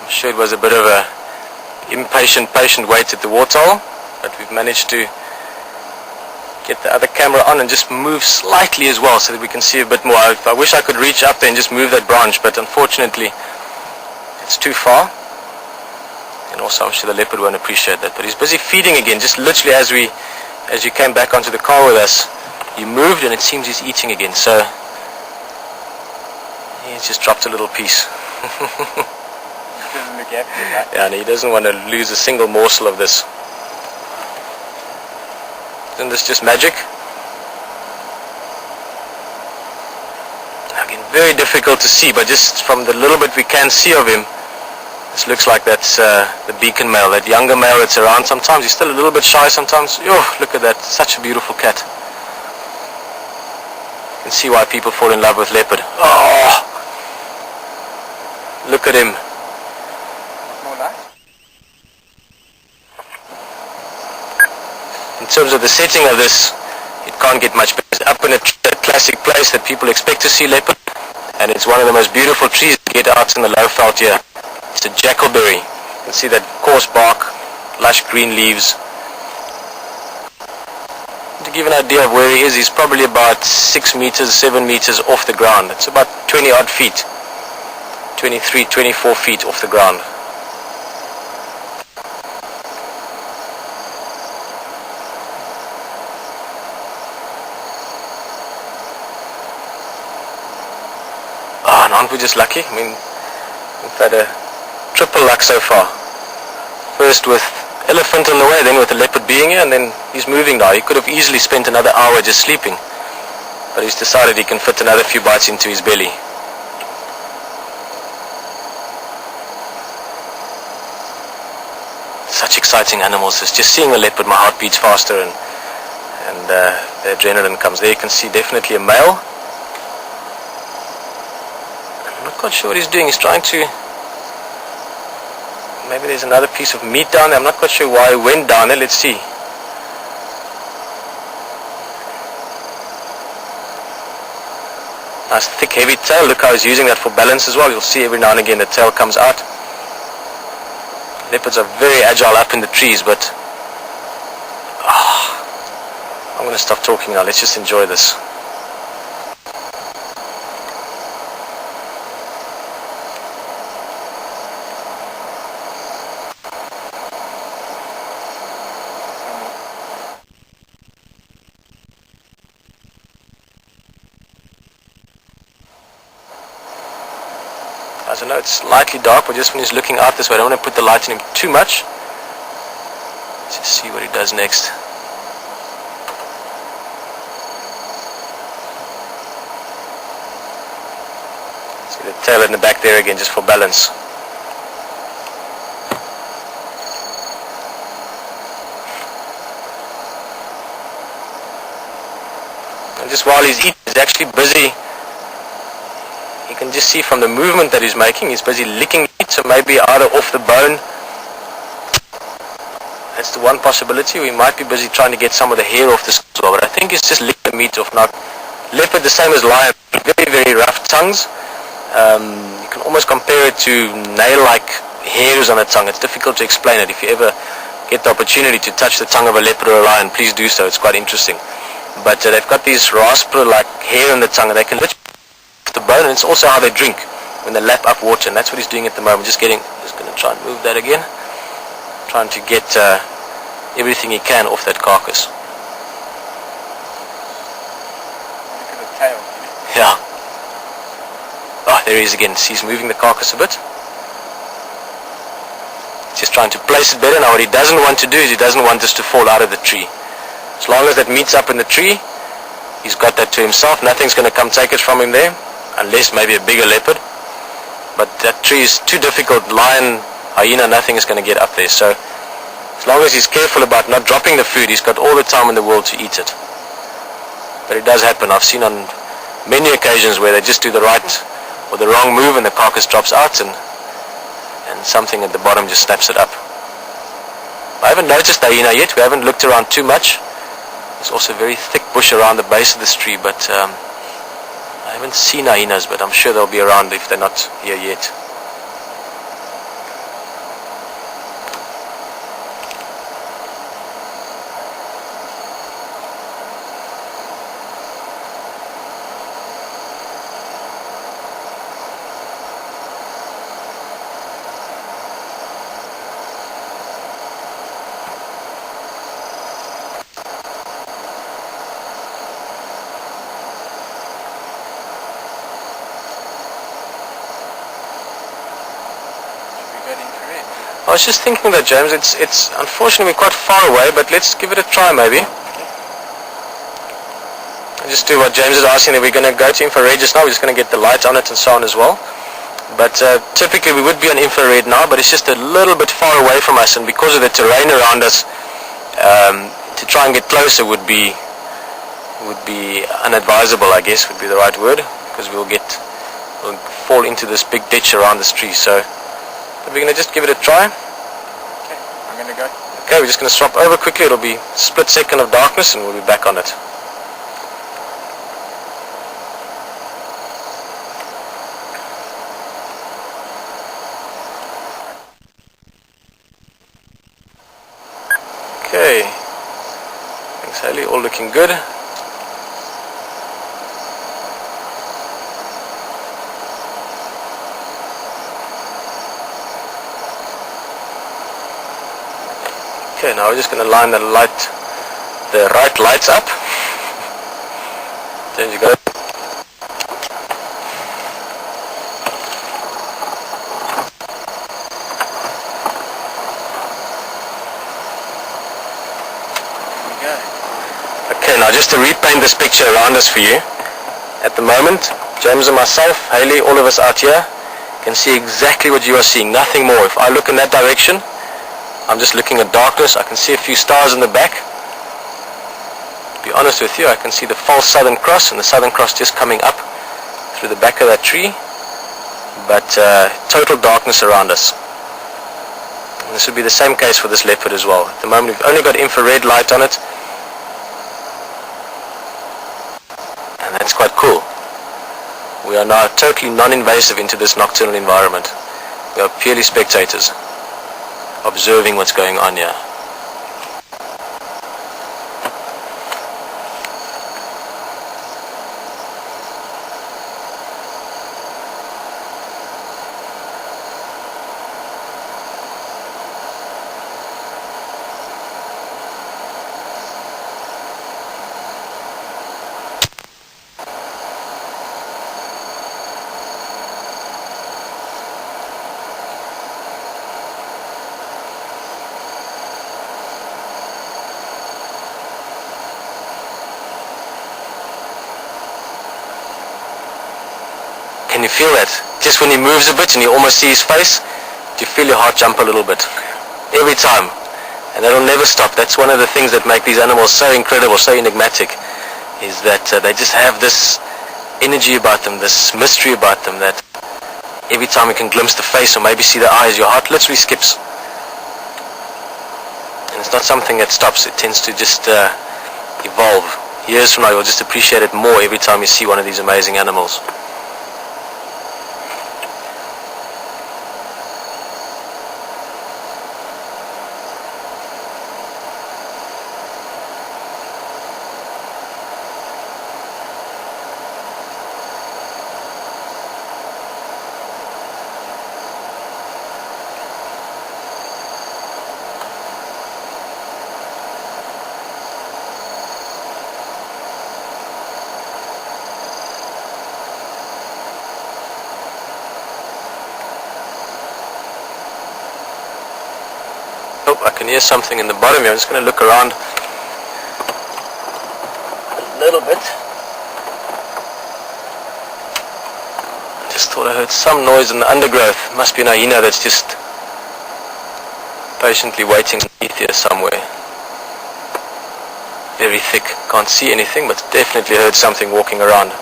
I'm sure it was a bit of a impatient, patient wait at the waterhole, but we've managed to get the other camera on and just move slightly as well so that we can see a bit more. I wish I could reach up there and just move that branch, but unfortunately it's too far. And also I'm sure the leopard won't appreciate that. But he's busy feeding again, just literally as you came back onto the car with us, he moved and it seems he's eating again. So he's just dropped a little piece. Yeah, and he doesn't want to lose a single morsel of this. Isn't this just magic? Again, very difficult to see, but just from the little bit we can see of him, this looks like that's the beacon male, that younger male that's around sometimes. He's still a little bit shy sometimes. Oh, look at that, such a beautiful cat. You can see why people fall in love with leopard. Oh, look at him. In terms of the setting of this, it can't get much better. It's up in a classic place that people expect to see leopard, and it's one of the most beautiful trees to get out in the low veld here. It's a Jackalberry. You can see that coarse bark, lush green leaves. To give an idea of where he is, he's probably about 6 meters, 7 meters off the ground. It's about 20 odd feet, 23, 24 feet off the ground. Oh, and aren't we just lucky? I mean, we've had a triple luck so far. First with elephant on the way, then with the leopard being here, and then he's moving now. He could have easily spent another hour just sleeping, but he's decided he can fit another few bites into his belly. Such exciting animals. It's just seeing the leopard, my heart beats faster, and the adrenaline comes. There you can see definitely a male. I'm not quite sure what he's doing. He's trying to... Maybe there's another piece of meat down there. I'm not quite sure why he went down there. Let's see. Nice thick heavy tail. Look how he's using that for balance as well. You'll see every now and again the tail comes out. Leopards are very agile up in the trees, but I'm going to stop talking now. Let's just enjoy this. I know it's slightly dark, but just when he's looking out this way, I don't want to put the light on him too much. Let's just see what he does next. See the tail in the back there again, just for balance. And just while he's eating, he's actually busy. You can just see from the movement that he's making, he's busy licking meat, so maybe either off the bone. That's the one possibility. We might be busy trying to get some of the hair off the skull, but I think it's just licking the meat off. Now, leopard, the same as lion, very, very rough tongues. You can almost compare it to nail-like hairs on a tongue. It's difficult to explain it. If you ever get the opportunity to touch the tongue of a leopard or a lion, please do so. It's quite interesting. But they've got these rasper-like hair on the tongue, and they can literally the bone, and it's also how they drink when they lap up water, and that's what he's doing at the moment. Just going to try and move that again, trying to get everything he can off that carcass. Look at the tail. Yeah. Oh, there he is again. See, he's moving the carcass a bit. Just trying to place it better. Now what he doesn't want to do is he doesn't want this to fall out of the tree. As long as that meat's up in the tree, he's got that to himself. Nothing's going to come take it from him there, unless maybe a bigger leopard. But that tree is too difficult. Lion, hyena, nothing is going to get up there. So as long as he's careful about not dropping the food, he's got all the time in the world to eat it. But it does happen. I've seen on many occasions where they just do the right or the wrong move and the carcass drops out, and something at the bottom just snaps it up. I haven't noticed the hyena yet. We haven't looked around too much. There's also very thick bush around the base of this tree, but I haven't seen hyenas, but I'm sure they'll be around if they're not here yet. got infrared. I was just thinking that, James, it's unfortunately quite far away, but let's give it a try maybe. Just do what James is asking, that we're going to go to infrared just now. We're just going to get the light on it and so on as well. But typically we would be on infrared now, but it's just a little bit far away from us, and because of the terrain around us, to try and get closer would be unadvisable, I guess would be the right word, because we'll fall into this big ditch around this tree. So but we're going to just give it a try. Okay, I'm going to go. Okay, we're just going to swap over quickly. It'll be a split second of darkness and we'll be back on it. Okay, thanks Haley, all looking good. Okay, now we're just going to line the right lights up. There you go. Okay, now just to repaint this picture around us for you. At the moment, James and myself, Haley, all of us out here, can see exactly what you are seeing, nothing more. If I look in that direction, I'm just looking at darkness. I can see a few stars in the back. To be honest with you, I can see the false Southern Cross, and the Southern Cross just coming up through the back of that tree. But total darkness around us. And this would be the same case for this leopard as well. At the moment, we've only got infrared light on it. And that's quite cool. We are now totally non-invasive into this nocturnal environment. We are purely spectators, observing what's going on here. Can you feel that? Just when he moves a bit and you almost see his face, do you feel your heart jump a little bit? Every time. And that'll never stop. That's one of the things that make these animals so incredible, so enigmatic, is that they just have this energy about them, this mystery about them, that every time you can glimpse the face or maybe see the eyes, your heart literally skips. And it's not something that stops. It tends to just evolve. Years from now, you'll just appreciate it more every time you see one of these amazing animals. Oh, I can hear something in the bottom here. I'm just going to look around a little bit. Just thought I heard some noise in the undergrowth. Must be an hyena that's just patiently waiting underneath here somewhere. Very thick. Can't see anything, but definitely heard something walking around.